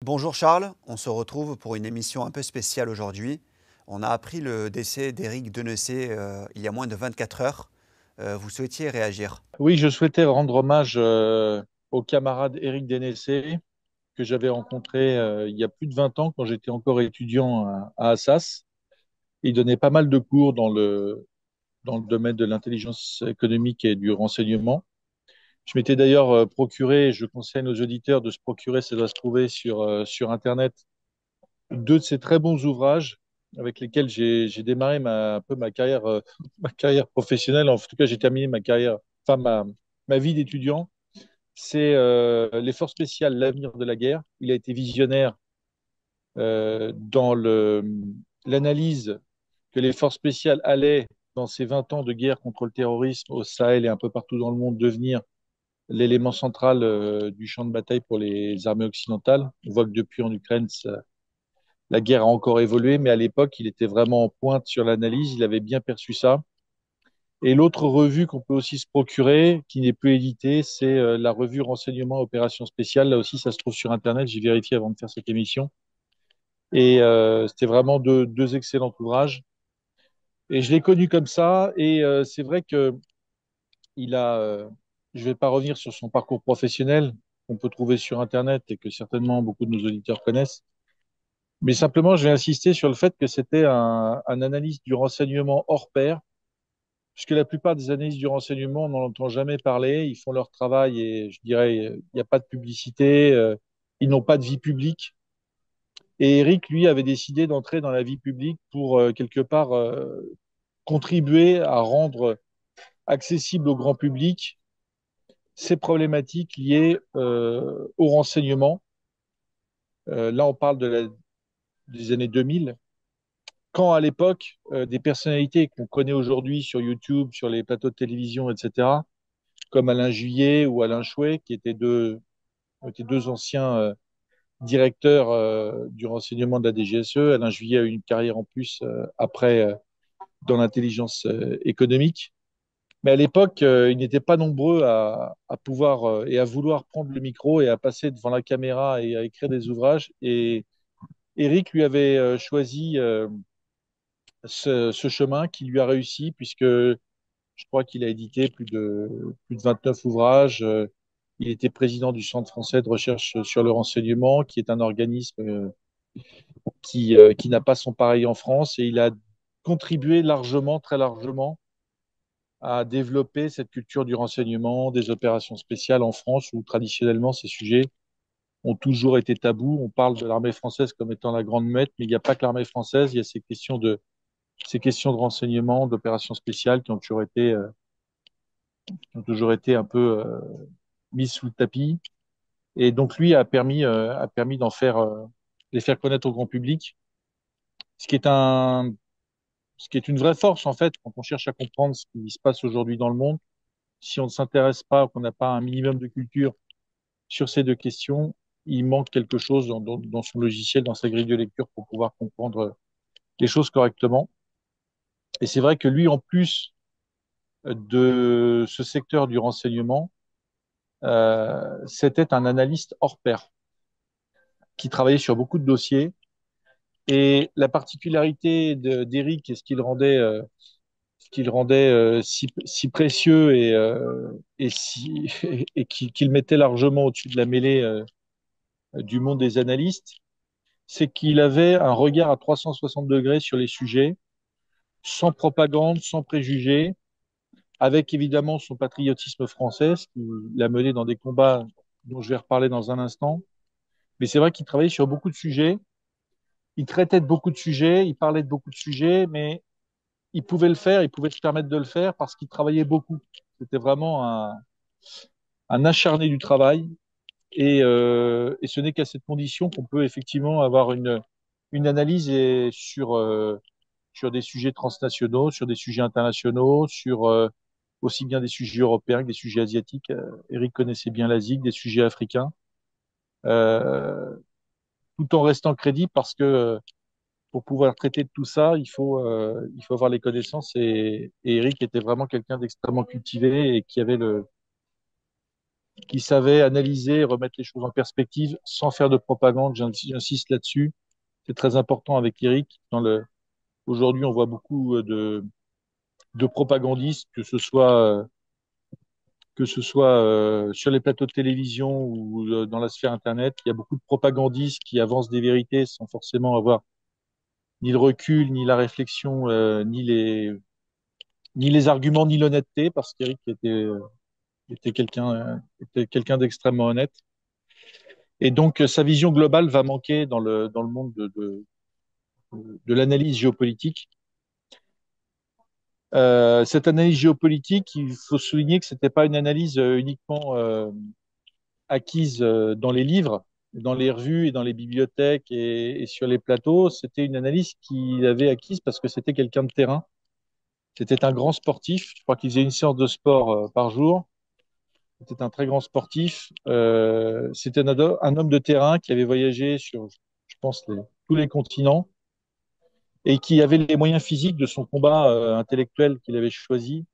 Bonjour Charles, on se retrouve pour une émission un peu spéciale aujourd'hui. On a appris le décès d'Éric Denessé il y a moins de 24 heures. Vous souhaitiez réagir? Oui, je souhaitais rendre hommage au camarade Éric Dénessé que j'avais rencontré il y a plus de 20 ans quand j'étais encore étudiant à Assas. Il donnait pas mal de cours dans le domaine de l'intelligence économique et du renseignement. Je m'étais d'ailleurs procuré, je conseille à nos auditeurs de se procurer, ça doit se trouver sur Internet, deux de ces très bons ouvrages avec lesquels j'ai démarré un peu ma carrière, ma carrière professionnelle. En tout cas, j'ai terminé ma carrière, enfin ma vie d'étudiant. C'est les forces spéciales, l'avenir de la guerre. Il a été visionnaire dans l'analyse que les forces spéciales allaient, dans ces 20 ans de guerre contre le terrorisme au Sahel et un peu partout dans le monde, devenir l'élément central du champ de bataille pour les armées occidentales. On voit que depuis en Ukraine, la guerre a encore évolué, mais à l'époque, il était vraiment en pointe sur l'analyse, il avait bien perçu ça. Et l'autre revue qu'on peut aussi se procurer, qui n'est plus éditée, c'est la revue Renseignement Opérations Spéciales. Là aussi, ça se trouve sur Internet. J'ai vérifié avant de faire cette émission. Et c'était vraiment deux excellents ouvrages. Et je l'ai connu comme ça. Et c'est vrai que il a. Je ne vais pas revenir sur son parcours professionnel qu'on peut trouver sur Internet et que certainement beaucoup de nos auditeurs connaissent. Mais simplement, je vais insister sur le fait que c'était un analyste du renseignement hors pair, puisque la plupart des analystes du renseignement, on n'en entend jamais parler, ils font leur travail et je dirais, il n'y a pas de publicité, ils n'ont pas de vie publique. Et Eric, lui, avait décidé d'entrer dans la vie publique pour quelque part contribuer à rendre accessible au grand public ces problématiques liées au renseignement. Là, on parle des années 2000, quand à l'époque, des personnalités qu'on connaît aujourd'hui sur YouTube, sur les plateaux de télévision, etc., comme Alain Juillet ou Alain Chouet, étaient deux anciens directeurs du renseignement de la DGSE. Alain Juillet a eu une carrière en plus après dans l'intelligence économique. Mais à l'époque, ils n'étaient pas nombreux à pouvoir et à vouloir prendre le micro et à passer devant la caméra et à écrire des ouvrages. Et Eric lui avait choisi ce chemin qui lui a réussi, puisque je crois qu'il a édité plus de 29 ouvrages. Il était président du Centre français de recherche sur le renseignement, qui est un organisme qui n'a pas son pareil en France. Et il a contribué largement, très largement, à développer cette culture du renseignement, des opérations spéciales en France, où traditionnellement ces sujets ont toujours été tabous. On parle de l'armée française comme étant la grande muette, mais il n'y a pas que l'armée française, il y a ces questions de renseignement, d'opérations spéciales qui ont toujours été un peu mises sous le tapis. Et donc lui a permis les faire connaître au grand public, ce qui est ce qui est une vraie force en fait quand on cherche à comprendre ce qui se passe aujourd'hui dans le monde. Si on ne s'intéresse pas, qu'on n'a pas un minimum de culture sur ces deux questions, il manque quelque chose dans son logiciel, dans sa grille de lecture pour pouvoir comprendre les choses correctement. Et c'est vrai que lui, en plus de ce secteur du renseignement, c'était un analyste hors pair qui travaillait sur beaucoup de dossiers. Et la particularité d'Eric et ce qu'il rendait si précieux et qu'il mettait largement au-dessus de la mêlée du monde des analystes, c'est qu'il avait un regard à 360 degrés sur les sujets, sans propagande, sans préjugés, avec évidemment son patriotisme français, ce qui l'a mené dans des combats dont je vais reparler dans un instant. Mais c'est vrai qu'il travaillait sur beaucoup de sujets, il traitait de beaucoup de sujets, il parlait de beaucoup de sujets, mais il pouvait le faire, il pouvait se permettre de le faire parce qu'il travaillait beaucoup. C'était vraiment un acharné du travail. Et ce n'est qu'à cette condition qu'on peut effectivement avoir une analyse sur des sujets transnationaux, sur des sujets internationaux, sur aussi bien des sujets européens que des sujets asiatiques. Eric connaissait bien l'Asie, des sujets africains, euh, tout en restant crédible parce que pour pouvoir traiter de tout ça, il faut avoir les connaissances. Et Eric était vraiment quelqu'un d'extrêmement cultivé et qui avait qui savait analyser, remettre les choses en perspective sans faire de propagande. J'insiste là-dessus. C'est très important avec Eric. Aujourd'hui, on voit beaucoup de propagandistes, que ce soit sur les plateaux de télévision ou dans la sphère Internet. Il y a beaucoup de propagandistes qui avancent des vérités sans forcément avoir ni le recul, ni la réflexion, ni les arguments, ni l'honnêteté, parce qu'Eric était quelqu'un d'extrêmement honnête. Et donc, sa vision globale va manquer dans le monde de l'analyse géopolitique. Cette analyse géopolitique, il faut souligner que c'était pas une analyse uniquement acquise dans les livres, dans les revues et dans les bibliothèques et sur les plateaux. C'était une analyse qu'il avait acquise parce que c'était quelqu'un de terrain. C'était un grand sportif. Je crois qu'il faisait une séance de sport par jour. C'était un très grand sportif. C'était un homme de terrain qui avait voyagé sur, je pense, tous les continents et qui avait les moyens physiques de son combat intellectuel qu'il avait choisi.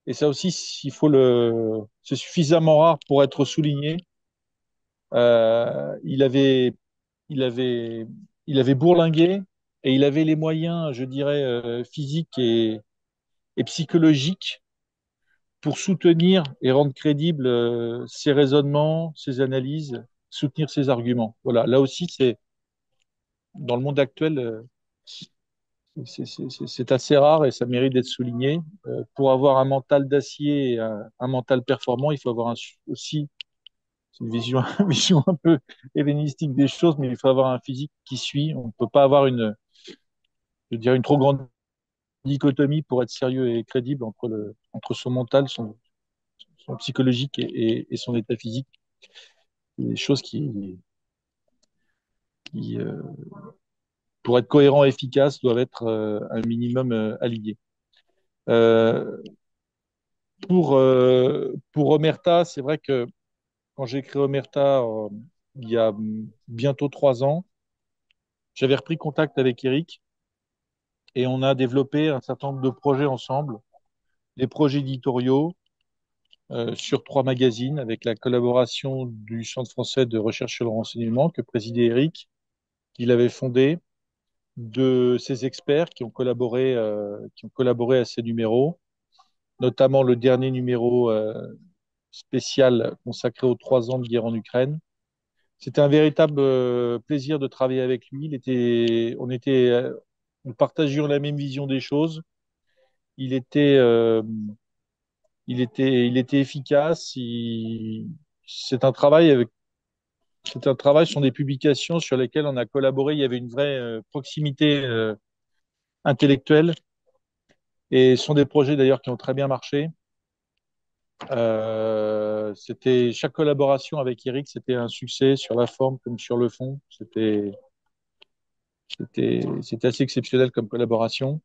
Et ça aussi, c'est suffisamment rare pour être souligné. Il avait, il avait, il avait bourlingué et il avait les moyens, je dirais, physiques et psychologiques pour soutenir et rendre crédibles ses raisonnements, ses analyses, soutenir ses arguments. Voilà. Là aussi, c'est dans le monde actuel, c'est assez rare et ça mérite d'être souligné. Pour avoir un mental d'acier et un mental performant, il faut avoir aussi c'est une vision, une vision un peu hellénistique des choses, mais il faut avoir un physique qui suit. On ne peut pas avoir je dirais, une trop grande dichotomie pour être sérieux et crédible entre son mental, son psychologique et son état physique. Des choses qui, pour être cohérent et efficace, doivent être un minimum alignés. Euh, pour Omerta, c'est vrai que quand j'ai créé Omerta il y a bientôt 3 ans, j'avais repris contact avec Eric et on a développé un certain nombre de projets ensemble, des projets éditoriaux sur 3 magazines avec la collaboration du Centre français de recherche sur le renseignement que présidait Eric, qu'il avait fondé, de ses experts qui ont collaboré à ces numéros, notamment le dernier numéro spécial consacré aux 3 ans de guerre en Ukraine. C'était un véritable plaisir de travailler avec lui. Nous partagions la même vision des choses. Il était, euh, il était efficace. C'est un travail c'est un travail sur des publications sur lesquelles on a collaboré. Il y avait une vraie proximité intellectuelle et ce sont des projets d'ailleurs qui ont très bien marché. Chaque collaboration avec Eric, c'était un succès sur la forme comme sur le fond. C'était assez exceptionnel comme collaboration.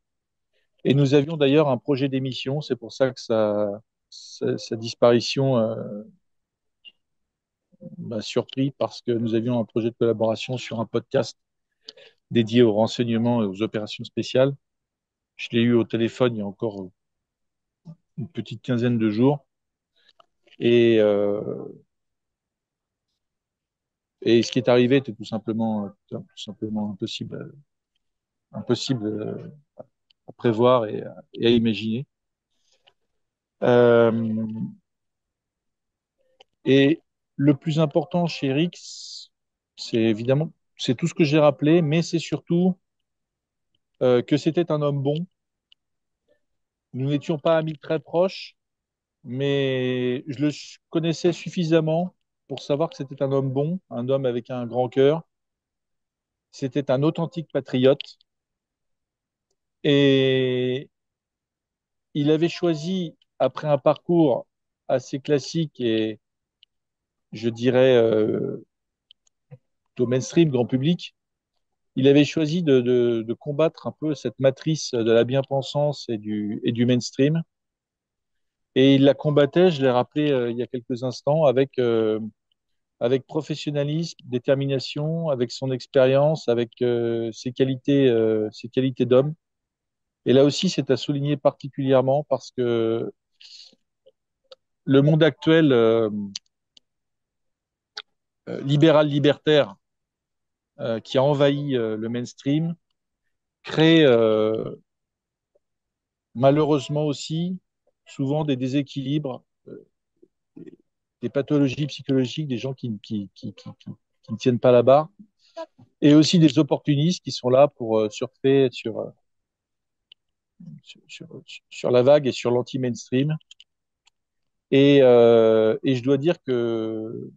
Et nous avions d'ailleurs un projet d'émission. C'est pour ça que sa disparition m'a surpris parce que nous avions un projet de collaboration sur un podcast dédié aux renseignements et aux opérations spéciales. Je l'ai eu au téléphone il y a encore une petite quinzaine de jours. Et, et ce qui est arrivé était tout simplement impossible à prévoir et à imaginer. Euh, et le plus important chez Eric, c'est évidemment, c'est tout ce que j'ai rappelé, mais c'est surtout que c'était un homme bon. Nous n'étions pas amis très proches, mais je le connaissais suffisamment pour savoir que c'était un homme bon, un homme avec un grand cœur. C'était un authentique patriote et il avait choisi, après un parcours assez classique et je dirais au mainstream, grand public, il avait choisi de combattre un peu cette matrice de la bien-pensance et du mainstream. Et il la combattait, je l'ai rappelé il y a quelques instants, avec professionnalisme, détermination, avec son expérience, avec ses qualités d'homme. Et là aussi, c'est à souligner particulièrement parce que le monde actuel libéral-libertaire qui a envahi le mainstream crée malheureusement aussi souvent des déséquilibres, des pathologies psychologiques, des gens qui ne tiennent pas la barre, et aussi des opportunistes qui sont là pour surfer sur la vague et sur l'anti-mainstream. Et je dois dire que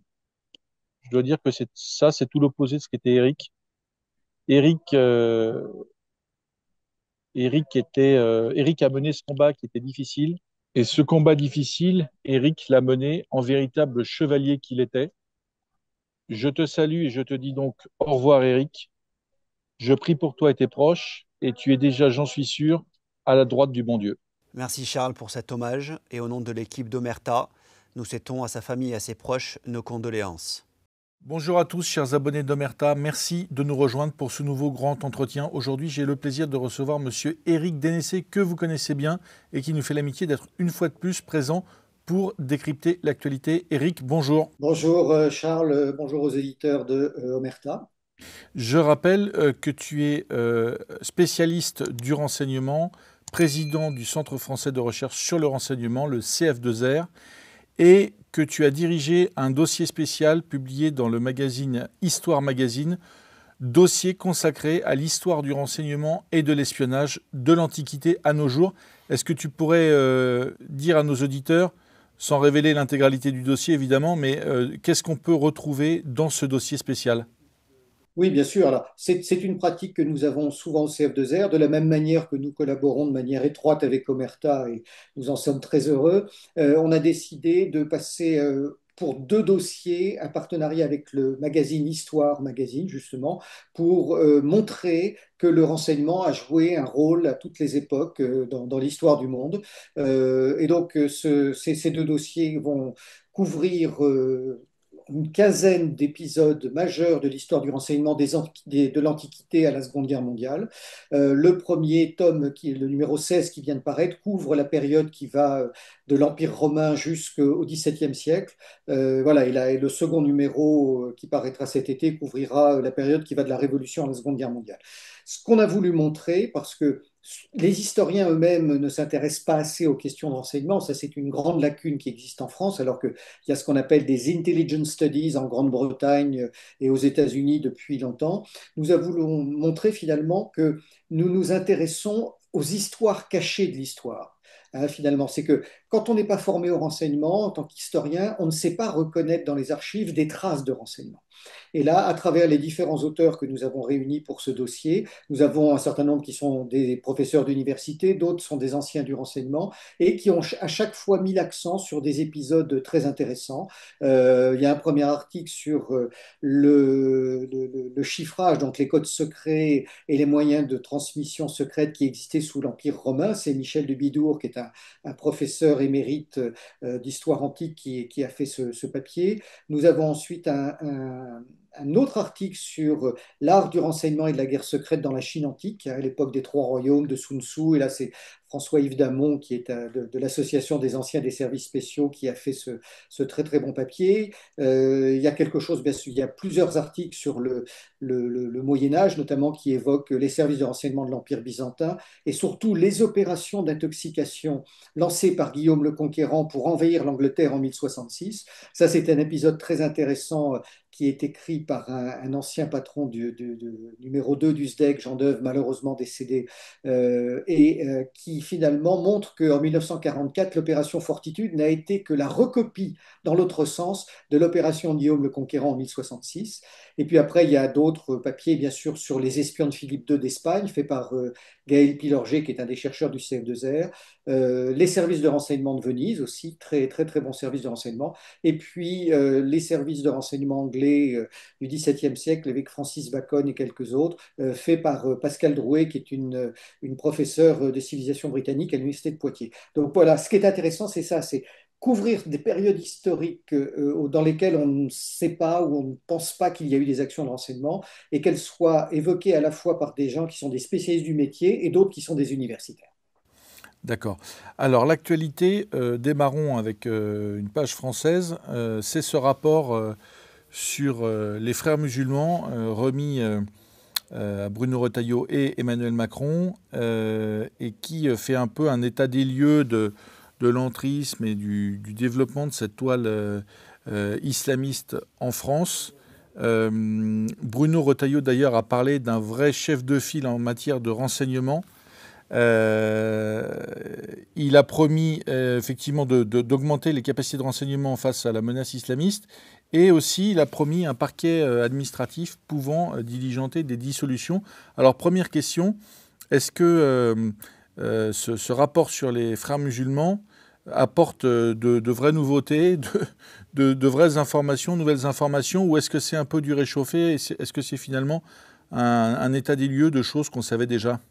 c'est tout l'opposé de ce qu'était Eric. Eric, euh, Eric a mené ce combat qui était difficile. Et ce combat difficile, Eric l'a mené en véritable chevalier qu'il était. Je te salue et je te dis donc au revoir, Eric. Je prie pour toi et tes proches, et tu es déjà, j'en suis sûr, à la droite du bon Dieu. Merci Charles pour cet hommage et au nom de l'équipe d'Omerta, nous souhaitons à sa famille et à ses proches nos condoléances. Bonjour à tous, chers abonnés d'Omerta. Merci de nous rejoindre pour ce nouveau grand entretien. Aujourd'hui, j'ai le plaisir de recevoir Monsieur Éric Dénessé, que vous connaissez bien et qui nous fait l'amitié d'être une fois de plus présent pour décrypter l'actualité. Éric, bonjour. Bonjour Charles, bonjour aux éditeurs de Omerta. Je rappelle que tu es spécialiste du renseignement, président du Centre français de recherche sur le renseignement, le CF2R, et que tu as dirigé un dossier spécial publié dans le magazine Histoire Magazine, dossier consacré à l'histoire du renseignement et de l'espionnage de l'Antiquité à nos jours. Est-ce que tu pourrais dire à nos auditeurs, sans révéler l'intégralité du dossier évidemment, mais qu'est-ce qu'on peut retrouver dans ce dossier spécial ? Oui, bien sûr. Alors, c'est une pratique que nous avons souvent au CF2R, de la même manière que nous collaborons de manière étroite avec Omerta et nous en sommes très heureux. On a décidé de passer pour deux dossiers un partenariat avec le magazine Histoire Magazine, justement, pour montrer que le renseignement a joué un rôle à toutes les époques dans l'histoire du monde. Et donc, ces deux dossiers vont couvrir une quinzaine d'épisodes majeurs de l'histoire du renseignement de l'Antiquité à la Seconde Guerre mondiale. Le premier tome, qui est le numéro 16 qui vient de paraître, couvre la période qui va de l'Empire romain jusqu'au XVIIe siècle. Voilà, et le second numéro qui paraîtra cet été couvrira la période qui va de la Révolution à la Seconde Guerre mondiale. Ce qu'on a voulu montrer, parce que les historiens eux-mêmes ne s'intéressent pas assez aux questions de renseignement, ça c'est une grande lacune qui existe en France, alors qu'il y a ce qu'on appelle des intelligence studies en Grande-Bretagne et aux États-Unis depuis longtemps. Nous avons montré finalement que nous nous intéressons aux histoires cachées de l'histoire. Finalement, c'est que quand on n'est pas formé au renseignement, en tant qu'historien, on ne sait pas reconnaître dans les archives des traces de renseignement. Et là, à travers les différents auteurs que nous avons réunis pour ce dossier, nous avons un certain nombre qui sont des professeurs d'université, d'autres sont des anciens du renseignement et qui ont à chaque fois mis l'accent sur des épisodes très intéressants. Il y a un premier article sur le chiffrage, donc les codes secrets et les moyens de transmission secrète qui existaient sous l'Empire romain. C'est Michel de Bidour, qui est un professeur émérite d'histoire antique, qui a fait ce papier. Nous avons ensuite un autre article sur l'art du renseignement et de la guerre secrète dans la Chine antique, à l'époque des Trois Royaumes de Sun Tzu. Et là, c'est François-Yves Damon, qui est de l'Association des anciens des services spéciaux, qui a fait ce très très bon papier. Il y a quelque chose, bien sûr, il y a plusieurs articles sur le Moyen-Âge, notamment qui évoquent les services de renseignement de l'Empire byzantin et surtout les opérations d'intoxication lancées par Guillaume le Conquérant pour envahir l'Angleterre en 1066. Ça, c'est un épisode très intéressant qui est écrit par un ancien patron du numéro 2 du SDEC, Jean Deuve, malheureusement décédé, qui finalement montre qu'en 1944, l'opération Fortitude n'a été que la recopie, dans l'autre sens, de l'opération Guillaume le Conquérant en 1066. Et puis après, il y a d'autres papiers, bien sûr, sur les espions de Philippe II d'Espagne, fait par Gaël Pilorget, qui est un des chercheurs du CF2R, les services de renseignement de Venise aussi, très très très bons services de renseignement, et puis les services de renseignement anglais du XVIIe siècle avec Francis Bacon et quelques autres, faits par Pascal Drouet, qui est une professeure de civilisation britannique à l'Université de Poitiers. Donc voilà, ce qui est intéressant, c'est ça, c'est couvrir des périodes historiques dans lesquelles on ne sait pas ou on ne pense pas qu'il y a eu des actions de renseignement et qu'elles soient évoquées à la fois par des gens qui sont des spécialistes du métier et d'autres qui sont des universitaires. D'accord. Alors l'actualité, démarrons avec une page française, c'est ce rapport sur les frères musulmans remis à Bruno Retailleau et Emmanuel Macron, et qui fait un peu un état des lieux de l'entrisme et du développement de cette toile islamiste en France. Bruno Retailleau, d'ailleurs, a parlé d'un vrai chef de file en matière de renseignement. Il a promis effectivement d'augmenter les capacités de renseignement face à la menace islamiste, et aussi il a promis un parquet administratif pouvant diligenter des dissolutions. Alors première question, est-ce que ce rapport sur les frères musulmans apporte de vraies nouveautés, de vraies informations, nouvelles informations, ou est-ce que c'est un peu du réchauffé? Est-ce que c'est finalement un état des lieux de choses qu'on savait déjà?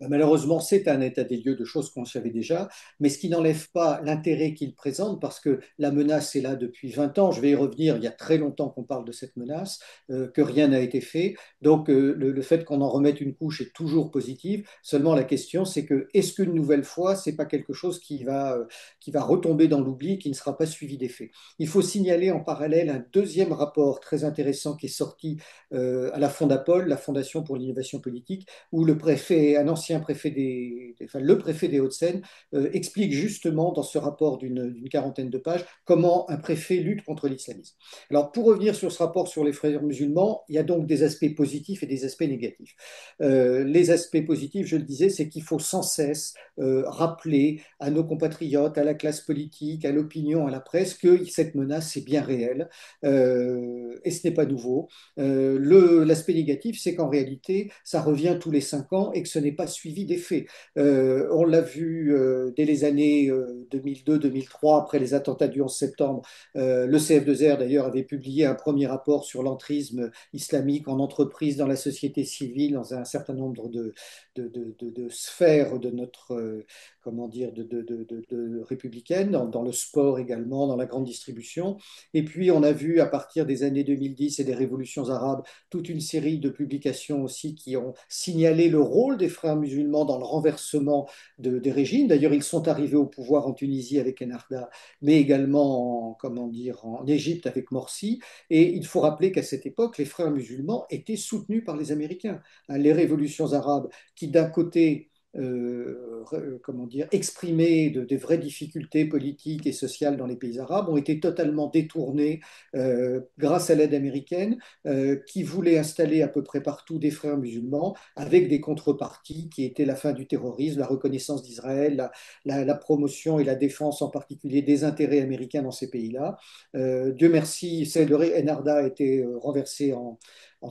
Malheureusement, c'est un état des lieux de choses qu'on savait déjà, mais ce qui n'enlève pas l'intérêt qu'il présente, parce que la menace est là depuis 20 ans. Je vais y revenir, il y a très longtemps qu'on parle de cette menace, que rien n'a été fait. Donc, le fait qu'on en remette une couche est toujours positif. Seulement, la question, c'est que est-ce qu'une nouvelle fois, c'est pas quelque chose qui va retomber dans l'oubli, qui ne sera pas suivi d'effet? Il faut signaler en parallèle un deuxième rapport très intéressant qui est sorti à la Fondapol, la Fondation pour l'innovation politique, où le préfet, un ancien préfet le préfet des Hauts-de-Seine, explique justement dans ce rapport d'une quarantaine de pages comment un préfet lutte contre l'islamisme. Alors, pour revenir sur ce rapport sur les frères musulmans, il y a donc des aspects positifs et des aspects négatifs. Les aspects positifs, je le disais, c'est qu'il faut sans cesse rappeler à nos compatriotes, à la classe politique, à l'opinion, à la presse, que cette menace est bien réelle, et ce n'est pas nouveau. L'aspect négatif, c'est qu'en réalité, ça revient tous les 5 ans et que ce n'est pas suivi d'effet. On l'a vu dès les années 2002-2003, après les attentats du 11 septembre. Le CF2R, d'ailleurs, avait publié un premier rapport sur l'entrisme islamique en entreprise, dans la société civile, dans un certain nombre de sphères de notre, comment dire, républicaine, dans le sport également, dans la grande distribution. Et puis, on a vu à partir des années 2010 et des révolutions arabes toute une série de publications aussi qui ont signalé le rôle des frères musulmans dans le renversement des régimes. D'ailleurs, ils sont arrivés au pouvoir en Tunisie avec Enarda, mais également comment dire, en Égypte avec Morsi. Et il faut rappeler qu'à cette époque, les frères musulmans étaient soutenus par les Américains. Les révolutions arabes qui, d'un côté, comment dire, exprimer des vraies difficultés politiques et sociales dans les pays arabes ont été totalement détournées grâce à l'aide américaine, qui voulait installer à peu près partout des frères musulmans avec des contreparties qui étaient la fin du terrorisme, la reconnaissance d'Israël, la promotion et la défense en particulier des intérêts américains dans ces pays-là. Dieu merci, Enarda a été renversé en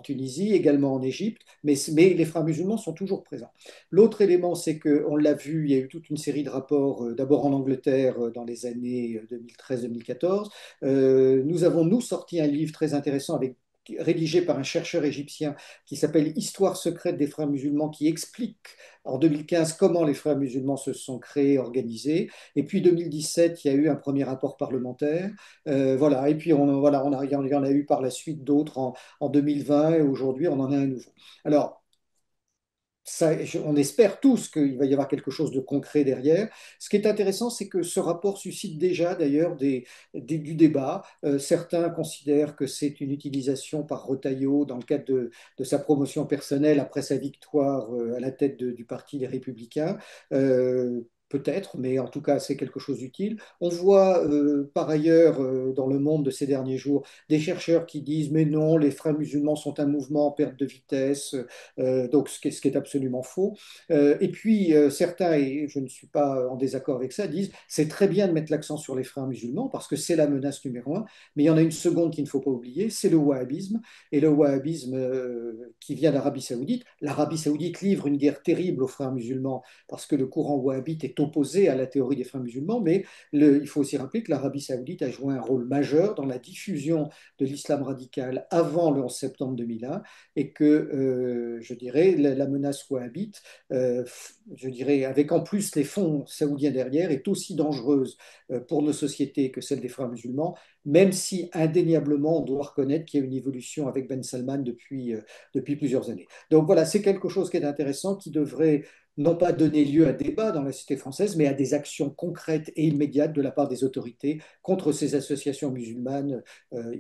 Tunisie, également en Égypte, mais les frères musulmans sont toujours présents. L'autre élément, c'est qu'on l'a vu, il y a eu toute une série de rapports, d'abord en Angleterre dans les années 2013-2014. Nous avons, nous, sorti un livre très intéressant rédigé par un chercheur égyptien qui s'appelle Histoire secrète des frères musulmans, qui explique en 2015 comment les frères musulmans se sont créés, organisés. Et puis 2017, il y a eu un premier rapport parlementaire. Voilà. Et puis il y en a eu par la suite d'autres en 2020, et aujourd'hui on en a un nouveau. Alors, ça, on espère tous qu'il va y avoir quelque chose de concret derrière. Ce qui est intéressant, c'est que ce rapport suscite déjà d'ailleurs du débat. Certains considèrent que c'est une utilisation par Retailleau dans le cadre de sa promotion personnelle après sa victoire à la tête du Parti des Républicains. Peut-être, mais en tout cas, c'est quelque chose d'utile. On voit par ailleurs dans le monde de ces derniers jours des chercheurs qui disent mais non, les frères musulmans sont un mouvement en perte de vitesse, donc ce qui est absolument faux. Et puis certains, et je ne suis pas en désaccord avec ça, disent c'est très bien de mettre l'accent sur les frères musulmans parce que c'est la menace numéro un, mais il y en a une seconde qu'il ne faut pas oublier, c'est le wahhabisme. Et le wahhabisme qui vient d'Arabie Saoudite. L'Arabie Saoudite livre une guerre terrible aux frères musulmans parce que le courant wahhabite est opposé à la théorie des frères musulmans, mais il faut aussi rappeler que l'Arabie Saoudite a joué un rôle majeur dans la diffusion de l'islam radical avant le 11 septembre 2001, et que, je dirais, la menace wahhabite, je dirais, avec en plus les fonds saoudiens derrière, est aussi dangereuse pour nos sociétés que celle des frères musulmans, même si indéniablement on doit reconnaître qu'il y a une évolution avec Ben Salman depuis plusieurs années. Donc voilà, c'est quelque chose qui est intéressant, qui devrait n'ont pas donné lieu à débat dans la société française, mais à des actions concrètes et immédiates de la part des autorités contre ces associations musulmanes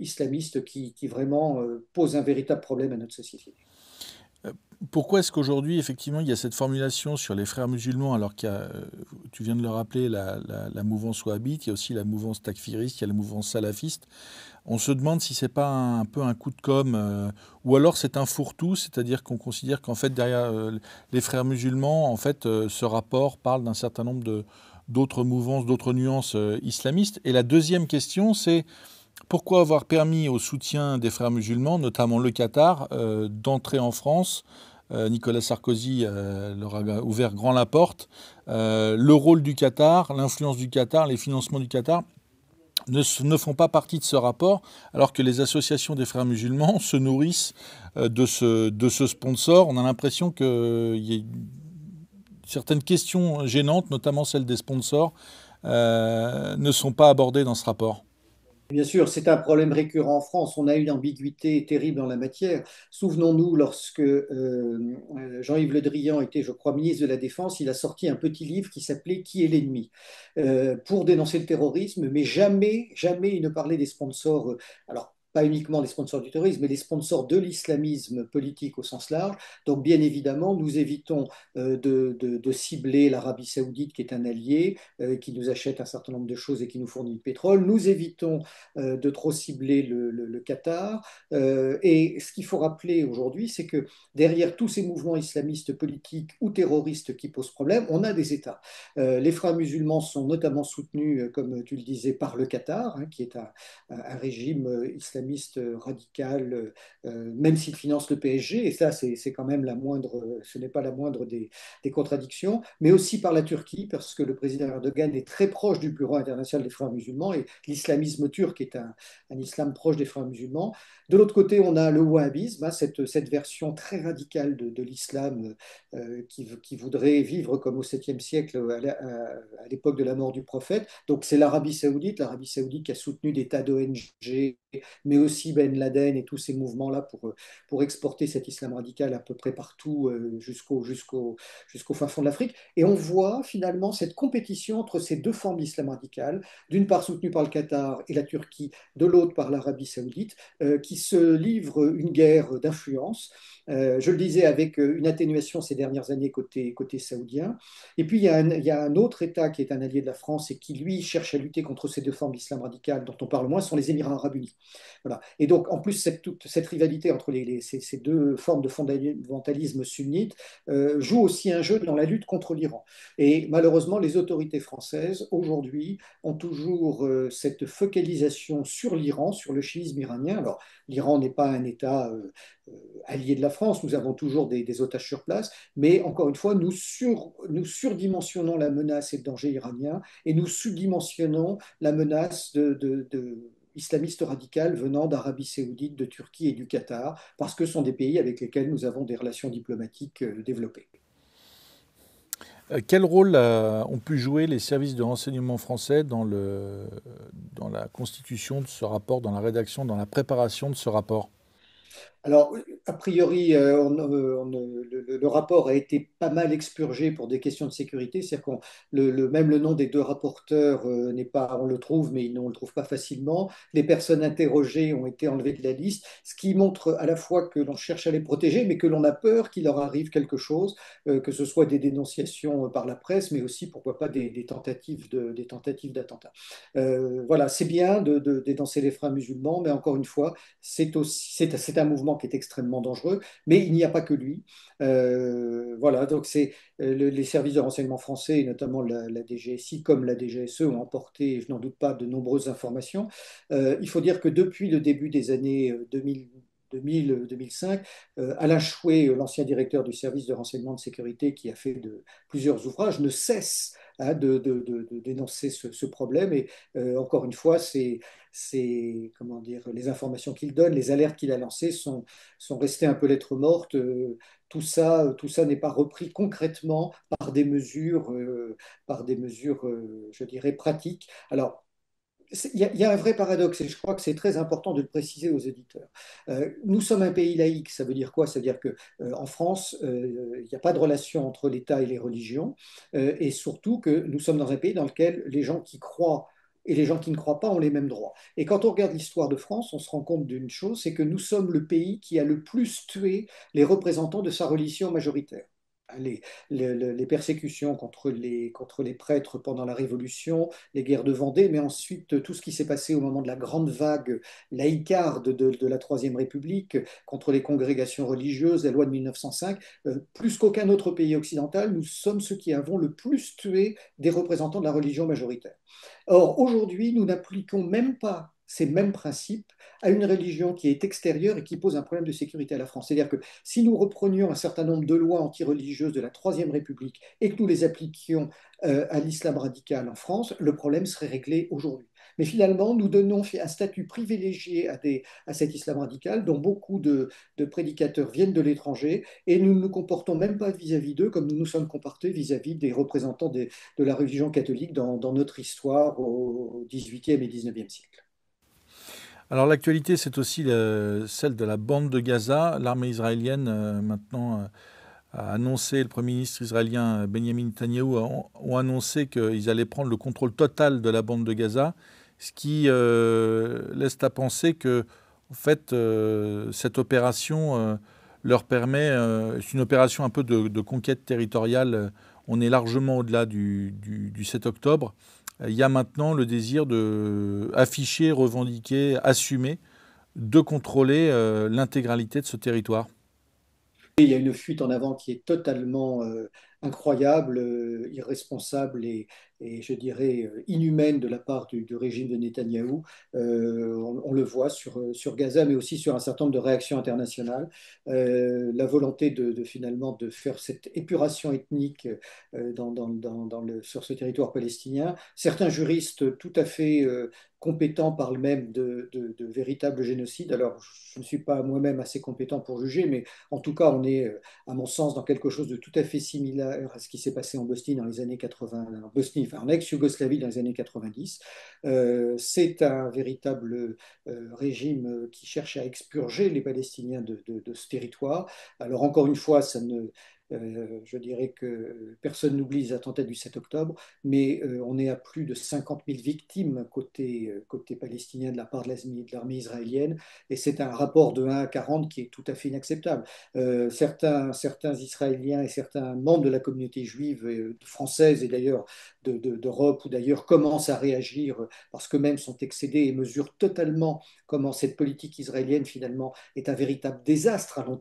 islamistes qui vraiment posent un véritable problème à notre société. Pourquoi est-ce qu'aujourd'hui, effectivement, il y a cette formulation sur les frères musulmans, alors qu'il y a, tu viens de le rappeler, la mouvance wahhabite, il y a aussi la mouvance takfiriste, il y a la mouvance salafiste. On se demande si c'est pas un peu un coup de com, ou alors c'est un fourre-tout, c'est-à-dire qu'on considère qu'en fait, derrière les frères musulmans, en fait, ce rapport parle d'un certain nombre d'autres mouvances, d'autres nuances islamistes. Et la deuxième question, c'est pourquoi avoir permis au soutien des frères musulmans, notamment le Qatar, d'entrer en France? Nicolas Sarkozy leur a ouvert grand la porte. Le rôle du Qatar, l'influence du Qatar, les financements du Qatar ne font pas partie de ce rapport, alors que les associations des frères musulmans se nourrissent de ce sponsor. On a l'impression qu'il y a certaines questions gênantes, notamment celles des sponsors, ne sont pas abordées dans ce rapport. Bien sûr, c'est un problème récurrent en France. On a une ambiguïté terrible en la matière. Souvenons-nous, lorsque Jean-Yves Le Drian était, je crois, ministre de la Défense, il a sorti un petit livre qui s'appelait Qui est l'ennemi pour dénoncer le terrorisme, mais jamais, jamais il ne parlait des sponsors. Alors, pas uniquement des sponsors du terrorisme, mais des sponsors de l'islamisme politique au sens large. Donc, bien évidemment, nous évitons de cibler l'Arabie saoudite, qui est un allié, qui nous achète un certain nombre de choses et qui nous fournit du pétrole. Nous évitons de trop cibler le Qatar. Et ce qu'il faut rappeler aujourd'hui, c'est que derrière tous ces mouvements islamistes politiques ou terroristes qui posent problème, on a des États. Les frères musulmans sont notamment soutenus, comme tu le disais, par le Qatar, hein, qui est un régime islamiste radical, même s'il finance le PSG, et ça, c'est quand même la moindre, ce n'est pas la moindre des contradictions, mais aussi par la Turquie, parce que le président Erdogan est très proche du Bureau international des frères musulmans, et l'islamisme turc est un islam proche des frères musulmans. De l'autre côté, on a le wahhabisme, hein, cette version très radicale de l'islam qui voudrait vivre comme au 7e siècle, à l'époque de la mort du prophète. Donc c'est l'Arabie saoudite qui a soutenu des tas d'ONG, mais aussi Ben Laden et tous ces mouvements-là pour exporter cet islam radical à peu près partout jusqu'au fin fond de l'Afrique. Et on voit finalement cette compétition entre ces deux formes d'islam radical, d'une part soutenue par le Qatar et la Turquie, de l'autre par l'Arabie saoudite, qui se livrent une guerre d'influence. Je le disais, avec une atténuation ces dernières années côté saoudien. Et puis, il y a un autre État qui est un allié de la France et qui, lui, cherche à lutter contre ces deux formes d'islam radical dont on parle moins, ce sont les Émirats arabes unis. Voilà. Et donc, en plus, cette rivalité entre ces deux formes de fondamentalisme sunnite joue aussi un jeu dans la lutte contre l'Iran. Et malheureusement, les autorités françaises, aujourd'hui, ont toujours cette focalisation sur l'Iran, sur le chiisme iranien. Alors, l'Iran n'est pas un État allié de la France, nous avons toujours des otages sur place, mais encore une fois, nous surdimensionnons la menace et le danger iranien et nous sous-dimensionnons la menace islamistes radicales venant d'Arabie saoudite, de Turquie et du Qatar, parce que ce sont des pays avec lesquels nous avons des relations diplomatiques développées. Quel rôle ont pu jouer les services de renseignement français dans la constitution de ce rapport, dans la rédaction, dans la préparation de ce rapport? Alors, a priori, le rapport a été pas mal expurgé pour des questions de sécurité, c'est-à-dire même le nom des deux rapporteurs n'est pas, on le trouve, mais on ne le trouve pas facilement. Les personnes interrogées ont été enlevées de la liste, ce qui montre à la fois que l'on cherche à les protéger, mais que l'on a peur qu'il leur arrive quelque chose, que ce soit des dénonciations par la presse, mais aussi, pourquoi pas, des tentatives d'attentat. Voilà, c'est bien de dénoncer les frères musulmans, mais encore une fois, c'est un mouvement qui est extrêmement dangereux, mais il n'y a pas que lui. Voilà, donc les services de renseignement français, et notamment la DGSI comme la DGSE, ont emporté, je n'en doute pas, de nombreuses informations. Il faut dire que depuis le début des années 2005, Alain Chouet, l'ancien directeur du service de renseignement de sécurité qui a fait plusieurs ouvrages, ne cesse de dénoncer ce problème. Et encore une fois, comment dire, les informations qu'il donne, les alertes qu'il a lancées sont restées un peu lettre morte. Tout ça n'est pas repris concrètement par des mesures, je dirais, pratiques. Alors, il y a un vrai paradoxe et je crois que c'est très important de le préciser aux auditeurs. Nous sommes un pays laïque, ça veut dire quoi? Ça veut dire que en France, il n'y a pas de relation entre l'État et les religions et surtout que nous sommes dans un pays dans lequel les gens qui croient et les gens qui ne croient pas ont les mêmes droits. Et quand on regarde l'histoire de France, on se rend compte d'une chose, c'est que nous sommes le pays qui a le plus tué les représentants de sa religion majoritaire. Les, les persécutions contre les prêtres pendant la Révolution, les guerres de Vendée, mais ensuite tout ce qui s'est passé au moment de la grande vague laïcarde de la Troisième République contre les congrégations religieuses, la loi de 1905, plus qu'aucun autre pays occidental, nous sommes ceux qui avons le plus tué des représentants de la religion majoritaire. Or, aujourd'hui, nous n'appliquons même pas ces mêmes principes à une religion qui est extérieure et qui pose un problème de sécurité à la France. C'est-à-dire que si nous reprenions un certain nombre de lois antireligieuses de la Troisième République et que nous les appliquions à l'islam radical en France, le problème serait réglé aujourd'hui. Mais finalement, nous donnons un statut privilégié à cet islam radical dont beaucoup de prédicateurs viennent de l'étranger et nous ne nous comportons même pas vis-à-vis d'eux comme nous nous sommes comportés vis-à-vis des représentants de la religion catholique dans notre histoire au XVIIIe et XIXe siècle. Alors l'actualité, c'est aussi celle de la bande de Gaza. L'armée israélienne, maintenant, a annoncé, le Premier ministre israélien Benjamin Netanyahou ont annoncé qu'ils allaient prendre le contrôle total de la bande de Gaza, ce qui laisse à penser que, en fait, cette opération leur permet, c'est une opération un peu de conquête territoriale. On est largement au-delà du 7 octobre. Il y a maintenant le désir de afficher, revendiquer, assumer, de contrôler l'intégralité de ce territoire. Et il y a une fuite en avant qui est totalement incroyable, irresponsable et je dirais inhumaine de la part du régime de Netanyahou. On le voit sur Gaza, mais aussi sur un certain nombre de réactions internationales. La volonté finalement de faire cette épuration ethnique sur ce territoire palestinien. Certains juristes tout à fait compétents parlent même de véritable génocide. Alors, je ne suis pas moi-même assez compétent pour juger, mais en tout cas, on est, à mon sens, dans quelque chose de tout à fait similaire à ce qui s'est passé en Bosnie dans les années 80, en Bosnie, enfin en ex-Yougoslavie dans les années 90. C'est un véritable régime qui cherche à expurger les Palestiniens de ce territoire. Alors encore une fois, je dirais que personne n'oublie les attentats du 7 octobre, mais on est à plus de 50 000 victimes côté palestinien de la part de l'armée israélienne, et c'est un rapport de 1 à 40 qui est tout à fait inacceptable. Certains Israéliens et certains membres de la communauté juive française et d'ailleurs d'Europe ou d'ailleurs commencent à réagir parce qu'eux-mêmes sont excédés et mesurent totalement comment cette politique israélienne finalement est un véritable désastre à long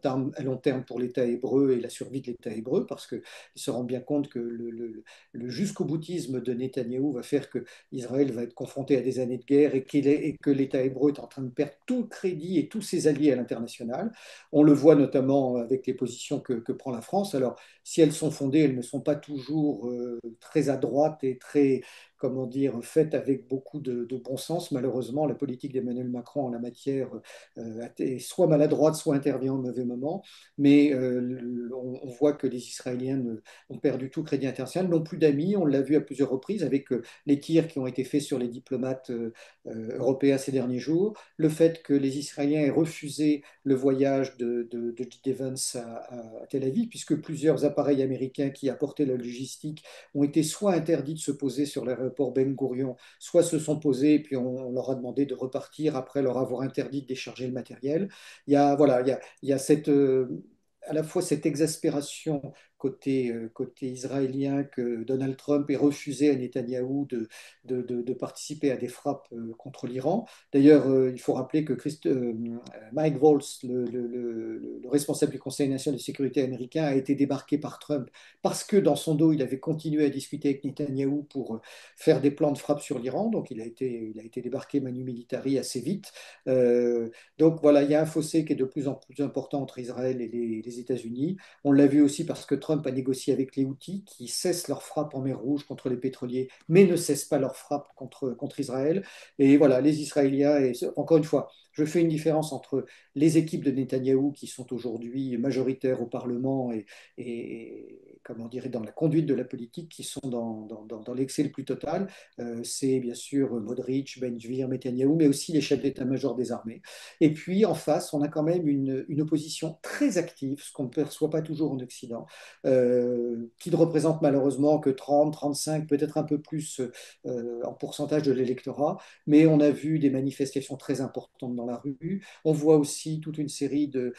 terme pour l'État hébreu et la survie de l'État hébreu parce qu'ils se rendent bien compte que le jusqu'au boutisme de Netanyahou va faire que Israël va être confronté à des années de guerre et que l'État hébreu est en train de perdre tout crédit et tous ses alliés à l'international. On le voit notamment avec les positions que prend la France. Alors, si elles sont fondées, elles ne sont pas toujours très à droite et très, comment dire, faites avec beaucoup de bon sens. Malheureusement, la politique d'Emmanuel Macron en la matière est soit maladroite, soit intervient au mauvais moment. Mais on voit que les Israéliens ont perdu tout crédit international, n'ont plus d'amis. On l'a vu à plusieurs reprises avec les tirs qui ont été faits sur les diplomates européens ces derniers jours. Le fait que les Israéliens aient refusé le voyage de J.D. Vance à Tel Aviv, puisque plusieurs appareils américains qui apportaient la logistique ont été soit interdits de se poser sur l'aéroport Ben Gurion, soit se sont posés et puis on leur a demandé de repartir après leur avoir interdit de décharger le matériel. Voilà, il y a à la fois cette exaspération côté israélien que Donald Trump ait refusé à Netanyahou de participer à des frappes contre l'Iran. D'ailleurs, il faut rappeler que Mike Waltz, le responsable du Conseil national de sécurité américain, a été débarqué par Trump parce que dans son dos, il avait continué à discuter avec Netanyahou pour faire des plans de frappe sur l'Iran. Donc, il a été débarqué manu militari assez vite. Donc, voilà, il y a un fossé qui est de plus en plus important entre Israël et les États-Unis. On l'a vu aussi parce que Trump a négocié avec les Houthis qui cessent leurs frappes en mer Rouge contre les pétroliers, mais ne cessent pas leurs frappes contre Israël. Et voilà, les Israéliens, et encore une fois, Je fais une différence entre les équipes de Netanyahou qui sont aujourd'hui majoritaires au Parlement et comment dire, dans la conduite de la politique, qui sont dans l'excès le plus total. C'est bien sûr Modric, Ben Gvir, Netanyahou, mais aussi les chefs d'état-major des armées. Et puis en face, on a quand même une opposition très active, ce qu'on ne perçoit pas toujours en Occident, qui ne représente malheureusement que 30, 35, peut-être un peu plus en pourcentage de l'électorat. Mais on a vu des manifestations très importantes dans la rue. On voit aussi toute une série de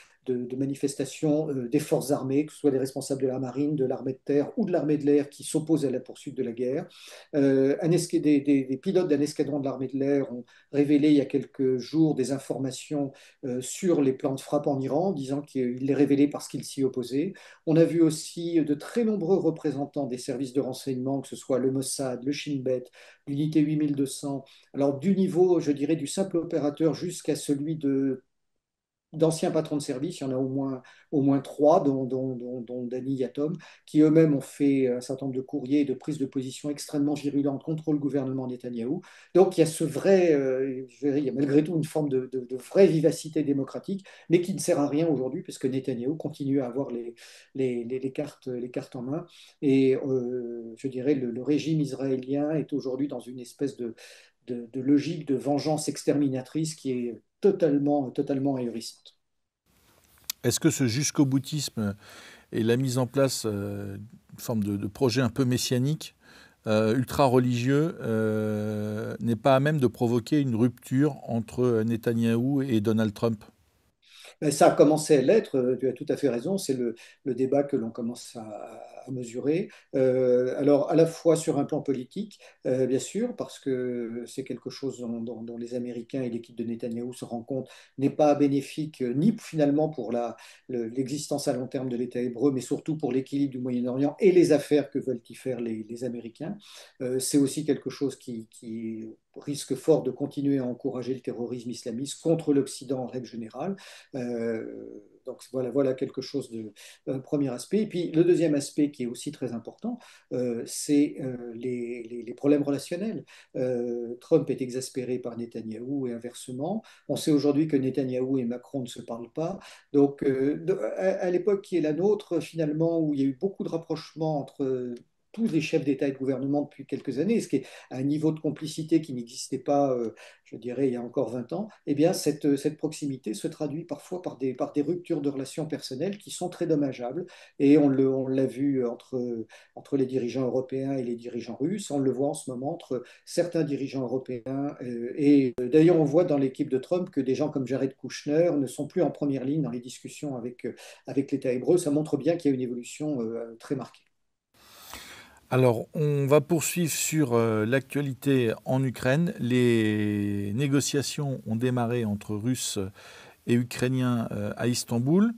manifestations des forces armées, que ce soit des responsables de la marine, de l'armée de terre ou de l'armée de l'air qui s'opposent à la poursuite de la guerre. Des pilotes d'un escadron de l'armée de l'air ont révélé il y a quelques jours des informations sur les plans de frappe en Iran, disant qu'ils les révélaient parce qu'ils s'y opposaient. On a vu aussi de très nombreux représentants des services de renseignement, que ce soit le Mossad, le Shin Bet, l'unité 8200, alors du niveau, je dirais, du simple opérateur jusqu'à celui d'anciens patrons de service. Il y en a au moins trois, dont Dany Yatom, qui eux-mêmes ont fait un certain nombre de courriers et de prises de position extrêmement virulentes contre le gouvernement Netanyahou. Donc il y a ce vrai, je dirais, il y a malgré tout une forme de vraie vivacité démocratique, mais qui ne sert à rien aujourd'hui, puisque Netanyahou continue à avoir les cartes en main. Et je dirais, le régime israélien est aujourd'hui dans une espèce de logique de vengeance exterminatrice qui est totalement ahurissante. Est-ce que ce jusqu'au boutisme et la mise en place d'une forme de projet un peu messianique, ultra-religieux, n'est pas à même de provoquer une rupture entre Netanyahou et Donald Trump? Ben, ça a commencé à l'être, tu as tout à fait raison, c'est le débat que l'on commence à mesurer. Alors, à la fois sur un plan politique, bien sûr, parce que c'est quelque chose dont les Américains et l'équipe de Netanyahou se rendent compte, n'est pas bénéfique ni finalement pour l'existence à long terme de l'État hébreu, mais surtout pour l'équilibre du Moyen-Orient et les affaires que veulent y faire les Américains. C'est aussi quelque chose qui risque fort de continuer à encourager le terrorisme islamiste contre l'Occident en règle générale. Donc voilà quelque chose de premier aspect. Et puis le deuxième aspect qui est aussi très important, c'est les problèmes relationnels. Trump est exaspéré par Netanyahou et inversement. On sait aujourd'hui que Netanyahou et Macron ne se parlent pas. Donc à l'époque qui est la nôtre, finalement, où il y a eu beaucoup de rapprochements entre tous les chefs d'État et de gouvernement depuis quelques années, ce qui est à un niveau de complicité qui n'existait pas, je dirais, il y a encore 20 ans, eh bien, cette proximité se traduit parfois par des ruptures de relations personnelles qui sont très dommageables. Et on l'a vu entre les dirigeants européens et les dirigeants russes. On le voit en ce moment entre certains dirigeants européens. Et d'ailleurs, on voit dans l'équipe de Trump que des gens comme Jared Kushner ne sont plus en première ligne dans les discussions avec l'État hébreu. Ça montre bien qu'il y a une évolution très marquée. Alors, on va poursuivre sur l'actualité en Ukraine. Les négociations ont démarré entre Russes et Ukrainiens à Istanbul,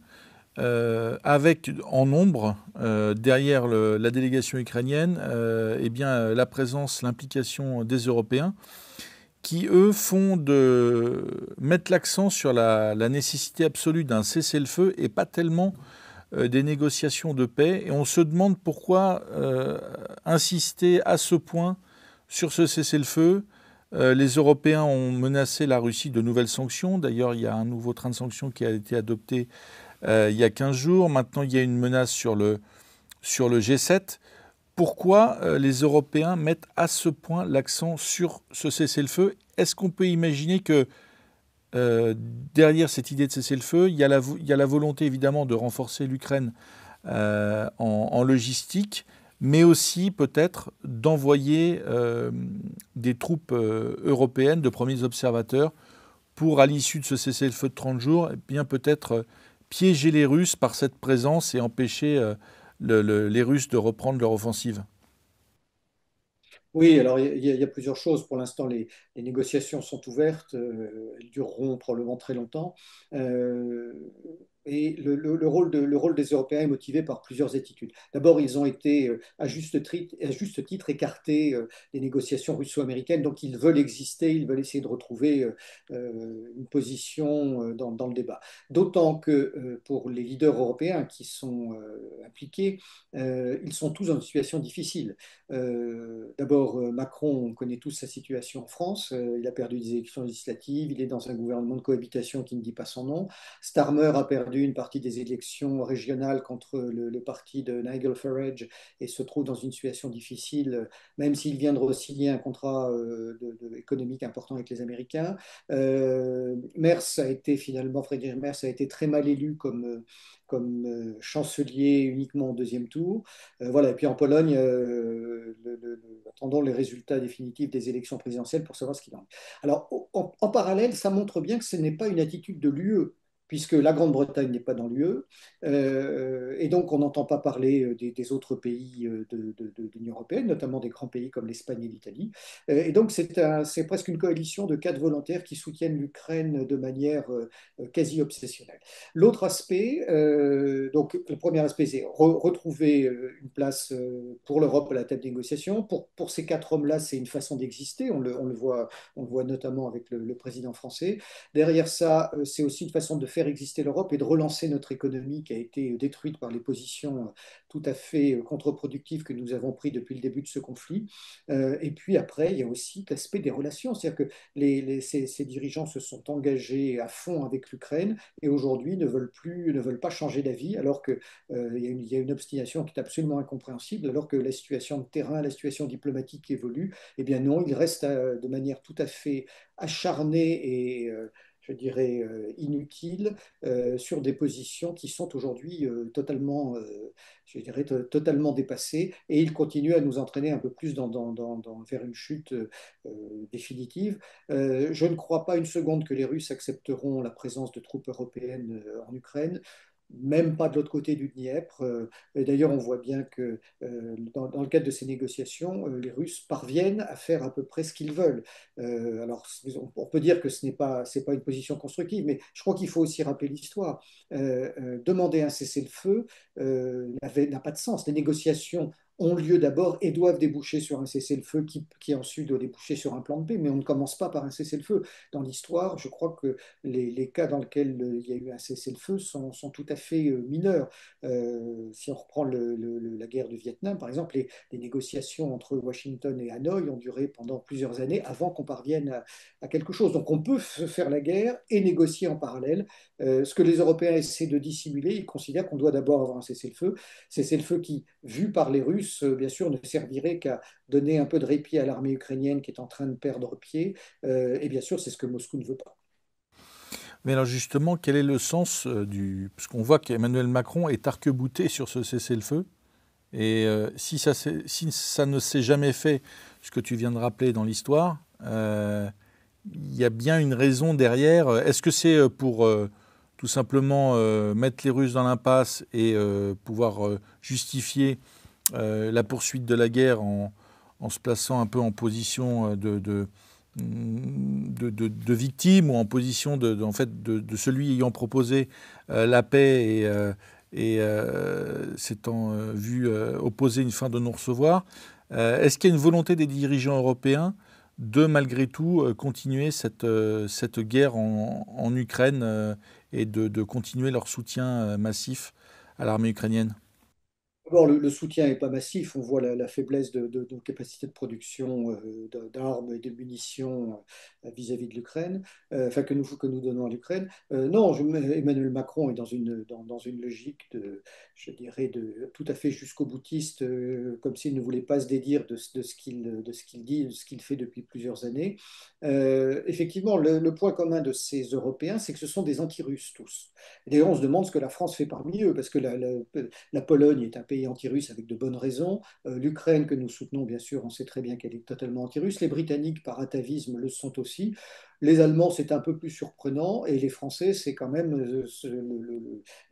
avec en nombre, derrière la délégation ukrainienne, eh bien, la présence, l'implication des Européens, qui, eux, mettent l'accent sur la nécessité absolue d'un cessez-le-feu et pas tellement des négociations de paix. Et on se demande pourquoi insister à ce point sur ce cessez-le-feu. Les Européens ont menacé la Russie de nouvelles sanctions. D'ailleurs, il y a un nouveau train de sanctions qui a été adopté il y a 15 jours. Maintenant, il y a une menace sur le G7. Pourquoi les Européens mettent à ce point l'accent sur ce cessez-le-feu? Est-ce qu'on peut imaginer que derrière cette idée de cessez-le-feu, il y a la volonté évidemment de renforcer l'Ukraine en logistique, mais aussi peut-être d'envoyer des troupes européennes, de premiers observateurs, pour, à l'issue de ce cessez-le-feu de 30 jours, eh bien peut-être piéger les Russes par cette présence et empêcher les Russes de reprendre leur offensive? Oui, alors il y a plusieurs choses. Pour l'instant, les négociations sont ouvertes. Elles dureront probablement très longtemps. Euh, Et le rôle des Européens est motivé par plusieurs attitudes. D'abord, ils ont été à juste titre écartés des négociations russo-américaines, donc ils veulent exister, ils veulent essayer de retrouver une position dans le débat. D'autant que pour les leaders européens qui sont impliqués, ils sont tous dans une situation difficile. D'abord, Macron, on connaît tous sa situation en France, il a perdu des élections législatives, il est dans un gouvernement de cohabitation qui ne dit pas son nom. Starmer a perdu une partie des élections régionales contre le parti de Nigel Farage et se trouve dans une situation difficile, même s'il vient de re-signer un contrat économique important avec les Américains. Merz a été finalement, Friedrich Merz a été très mal élu comme chancelier uniquement au deuxième tour. Voilà. Et puis en Pologne, attendons les résultats définitifs des élections présidentielles pour savoir ce qu'il en est. Alors, en parallèle, ça montre bien que ce n'est pas une attitude de l'UE, puisque la Grande-Bretagne n'est pas dans l'UE, et donc on n'entend pas parler des autres pays de l'Union européenne, notamment des grands pays comme l'Espagne et l'Italie. Et donc c'est presque une coalition de quatre volontaires qui soutiennent l'Ukraine de manière quasi obsessionnelle. L'autre aspect, donc le premier aspect, c'est retrouver une place pour l'Europe à la table des négociations. Pour ces quatre hommes-là, c'est une façon d'exister, on le voit notamment avec le président français. Derrière ça, c'est aussi une façon de faire exister l'Europe et de relancer notre économie qui a été détruite par les positions tout à fait contre-productives que nous avons prises depuis le début de ce conflit. Et puis après, il y a aussi l'aspect des relations, c'est-à-dire que ces dirigeants se sont engagés à fond avec l'Ukraine et aujourd'hui ne veulent pas changer d'avis, alors qu'il y a une obstination qui est absolument incompréhensible, alors que la situation de terrain, la situation diplomatique évolue. Eh bien non, ils restent de manière tout à fait acharnée et je dirais, inutiles sur des positions qui sont aujourd'hui totalement, je dirais, totalement dépassées et ils continuent à nous entraîner un peu plus vers une chute définitive. Je ne crois pas une seconde que les Russes accepteront la présence de troupes européennes en Ukraine, même pas de l'autre côté du Dniepr. Et d'ailleurs, on voit bien que dans le cadre de ces négociations, les Russes parviennent à faire à peu près ce qu'ils veulent. Alors, on peut dire que c'est pas une position constructive, mais je crois qu'il faut aussi rappeler l'histoire. Demander un cessez-le-feu n'a pas de sens. Les négociations ont lieu d'abord et doivent déboucher sur un cessez-le-feu qui ensuite doit déboucher sur un plan de paix, mais on ne commence pas par un cessez-le-feu. Dans l'histoire, je crois que les cas dans lesquels il y a eu un cessez-le-feu sont tout à fait mineurs. Si on reprend la guerre du Vietnam, par exemple, les négociations entre Washington et Hanoï ont duré pendant plusieurs années avant qu'on parvienne à quelque chose. Donc on peut faire la guerre et négocier en parallèle. Ce que les Européens essaient de dissimuler, ils considèrent qu'on doit d'abord avoir un cessez-le-feu. Cessez-le-feu qui, vu par les Russes, bien sûr, ne servirait qu'à donner un peu de répit à l'armée ukrainienne qui est en train de perdre pied. Et bien sûr, c'est ce que Moscou ne veut pas. Mais alors justement, quel est le sens Parce qu'on voit qu'Emmanuel Macron est arc-bouté sur ce cessez-le-feu. Et si ça ne s'est jamais fait, ce que tu viens de rappeler dans l'histoire, il y a bien une raison derrière. Est-ce que c'est pour tout simplement mettre les Russes dans l'impasse et pouvoir justifier la poursuite de la guerre en se plaçant un peu en position de victime ou en position en fait, de celui ayant proposé la paix et s'étant vu opposer une fin de non-recevoir. Est-ce qu'il y a une volonté des dirigeants européens de, malgré tout, continuer cette guerre en Ukraine et de continuer leur soutien massif à l'armée ukrainienne? D'abord, le soutien n'est pas massif. On voit la faiblesse de nos capacités de production d'armes et de munitions vis-à-vis de l'Ukraine, enfin que nous donnons à l'Ukraine. Non, Emmanuel Macron est dans une logique je dirais, tout à fait jusqu'au boutiste, comme s'il ne voulait pas se dédire de ce qu'il dit, de ce qu'il fait depuis plusieurs années. Effectivement, le point commun de ces Européens, c'est que ce sont des anti-russes tous. Et d'ailleurs, on se demande ce que la France fait parmi eux, parce que la Pologne est un pays anti-russe avec de bonnes raisons. L'Ukraine, que nous soutenons, bien sûr, on sait très bien qu'elle est totalement anti-russe. Les Britanniques, par atavisme, le sont aussi. Les Allemands, c'est un peu plus surprenant, et les Français, c'est quand même,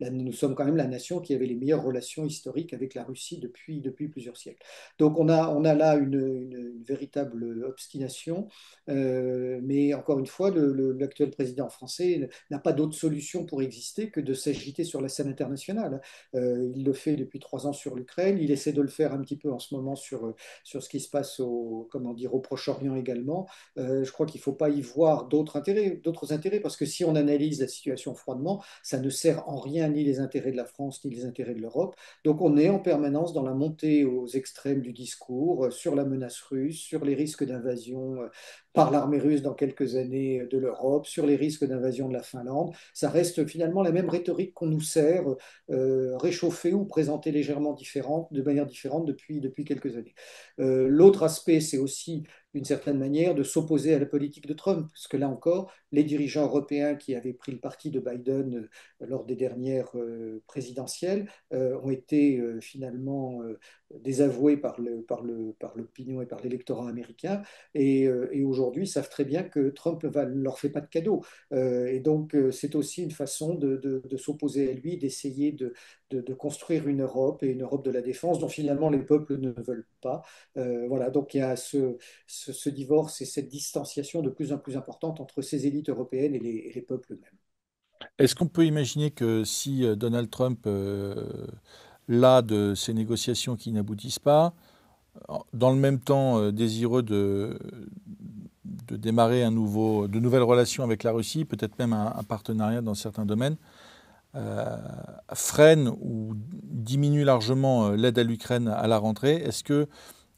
nous sommes quand même la nation qui avait les meilleures relations historiques avec la Russie depuis plusieurs siècles. Donc on a là une véritable obstination, mais encore une fois, l'actuel président français n'a pas d'autre solution pour exister que de s'agiter sur la scène internationale. Il le fait depuis 3 ans sur l'Ukraine, il essaie de le faire un petit peu en ce moment sur ce qui se passe comment dire, au Proche-Orient également. Je crois qu'il ne faut pas y voir d'autres intérêts, parce que si on analyse la situation froidement, ça ne sert en rien ni les intérêts de la France ni les intérêts de l'Europe. Donc on est en permanence dans la montée aux extrêmes du discours sur la menace russe, sur les risques d'invasion par l'armée russe dans quelques années de l'Europe, sur les risques d'invasion de la Finlande. Ça reste finalement la même rhétorique qu'on nous sert, réchauffée ou présentée légèrement différente, de manière différente depuis quelques années. L'autre aspect, c'est aussi d'une certaine manière de s'opposer à la politique de Trump, parce que là encore, les dirigeants européens qui avaient pris le parti de Biden lors des dernières présidentielles ont été finalement désavoués par l'opinion et par l'électorat américain, et aujourd'hui savent très bien que Trump ne leur fait pas de cadeau. Et donc c'est aussi une façon de s'opposer à lui, d'essayer de construire une Europe, et une Europe de la défense dont finalement les peuples ne veulent pas. Voilà, donc il y a ce divorce et cette distanciation de plus en plus importante entre ces élites européennes et les peuples eux-mêmes. Est-ce qu'on peut imaginer que si Donald Trump las de ces négociations qui n'aboutissent pas, dans le même temps désireux de démarrer de nouvelles relations avec la Russie, peut-être même un partenariat dans certains domaines, freine ou diminue largement l'aide à l'Ukraine à la rentrée? Est-ce que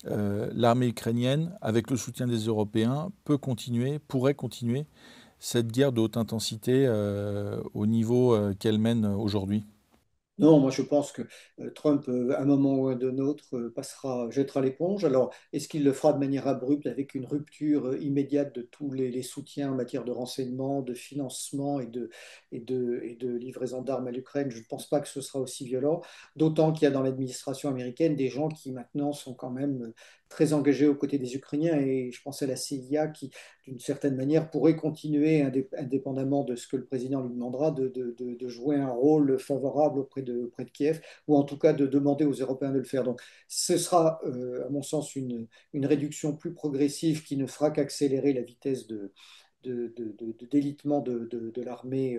l'armée ukrainienne, avec le soutien des Européens, pourrait continuer cette guerre de haute intensité au niveau qu'elle mène aujourd'hui? Non, moi je pense que Trump, à un moment ou à un autre, jettera l'éponge. Alors, est-ce qu'il le fera de manière abrupte avec une rupture immédiate de tous les soutiens en matière de renseignement, de financement et de livraison d'armes à l'Ukraine? Je ne pense pas que ce sera aussi violent, d'autant qu'il y a dans l'administration américaine des gens qui maintenant sont quand même très engagés aux côtés des Ukrainiens, et je pense à la CIA qui, d'une certaine manière, pourrait continuer, indépendamment de ce que le président lui demandera, de jouer un rôle favorable auprès de Kiev, ou en tout cas de demander aux Européens de le faire. Donc ce sera, à mon sens, une réduction plus progressive qui ne fera qu'accélérer la vitesse d'élitement de l'armée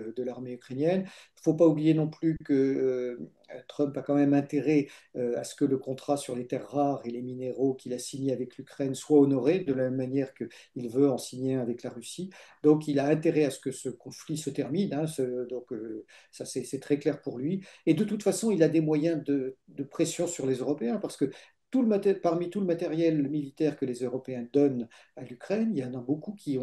ukrainienne. Il ne faut pas oublier non plus que Trump a quand même intérêt à ce que le contrat sur les terres rares et les minéraux qu'il a signé avec l'Ukraine soit honoré, de la même manière qu'il veut en signer un avec la Russie. Donc il a intérêt à ce que ce conflit se termine, hein, donc ça c'est très clair pour lui. Et de toute façon, il a des moyens de pression sur les Européens, parce que parmi tout le matériel militaire que les Européens donnent à l'Ukraine, il y en a beaucoup qui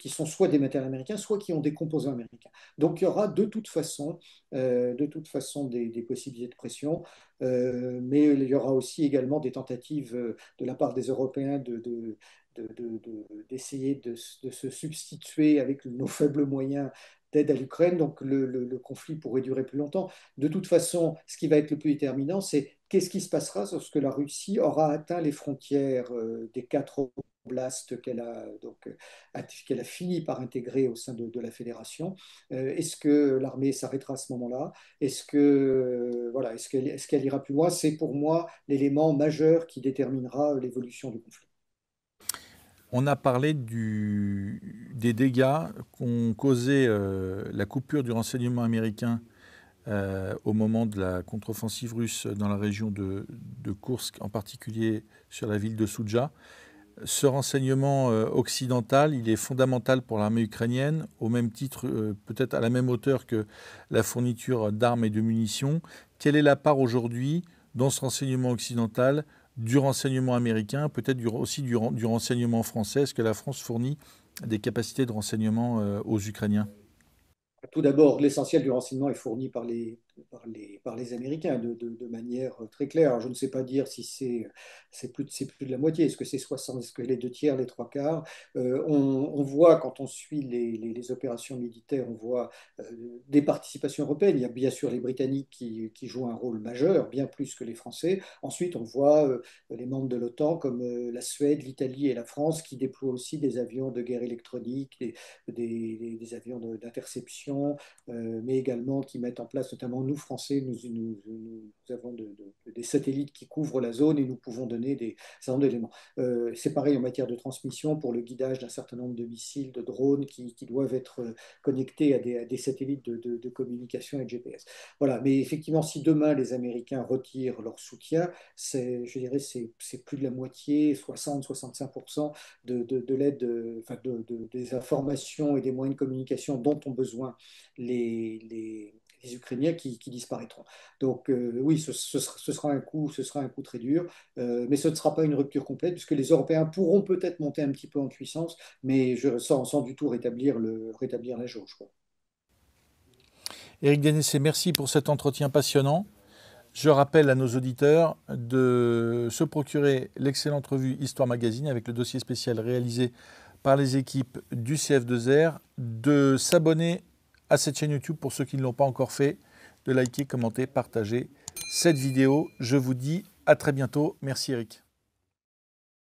sont soit des matériels américains, soit qui ont des composants américains. Donc il y aura de toute façon des possibilités de pression, mais il y aura aussi également des tentatives de la part des Européens d'essayer de se substituer avec nos faibles moyens d'aide à l'Ukraine. Donc le conflit pourrait durer plus longtemps. De toute façon, ce qui va être le plus déterminant, c'est qu'est-ce qui se passera lorsque la Russie aura atteint les frontières des 4 oblasts qu'elle a fini par intégrer au sein de la fédération. Est-ce que l'armée s'arrêtera à ce moment-là? Est-ce qu'elle ira plus loin? C'est pour moi l'élément majeur qui déterminera l'évolution du conflit. On a parlé des dégâts qu'ont causé la coupure du renseignement américain au moment de la contre-offensive russe dans la région de Koursk, en particulier sur la ville de Soudja. Ce renseignement occidental, il est fondamental pour l'armée ukrainienne, au même titre, peut-être à la même hauteur que la fourniture d'armes et de munitions. Quelle est la part aujourd'hui dans ce renseignement occidental du renseignement américain, peut-être aussi du renseignement français? Est-ce que la France fournit des capacités de renseignement aux Ukrainiens? Tout d'abord, l'essentiel du renseignement est fourni par par les Américains de manière très claire. Alors, je ne sais pas dire si c'est plus de la moitié, est-ce que c'est 60, est-ce que les 2 tiers, les 3 quarts. On voit, quand on suit les opérations militaires, on voit des participations européennes. Il y a bien sûr les Britanniques qui jouent un rôle majeur, bien plus que les Français. Ensuite, on voit les membres de l'OTAN comme la Suède, l'Italie et la France qui déploient aussi des avions de guerre électronique, des avions d'interception, mais également qui mettent en place, notamment nous Français, nous avons des satellites qui couvrent la zone et nous pouvons donner des certain nombre d'éléments. C'est pareil en matière de transmission pour le guidage d'un certain nombre de missiles, de drones qui doivent être connectés à des satellites de communication et de GPS. Voilà, mais effectivement, si demain les Américains retirent leur soutien, je dirais c'est plus de la moitié, 60-65% de l'aide, enfin des informations et des moyens de communication dont ont besoin les Ukrainiens qui disparaîtront. Donc oui, ce sera un coup très dur, mais ce ne sera pas une rupture complète, puisque les Européens pourront peut-être monter un petit peu en puissance, mais sans du tout rétablir la jauge, quoi. Éric Dénessé, merci pour cet entretien passionnant. Je rappelle à nos auditeurs de se procurer l'excellente revue Histoire Magazine avec le dossier spécial réalisé par les équipes du CF2R, de s'abonner à cette chaîne YouTube pour ceux qui ne l'ont pas encore fait, de liker, commenter, partager cette vidéo. Je vous dis à très bientôt. Merci Éric.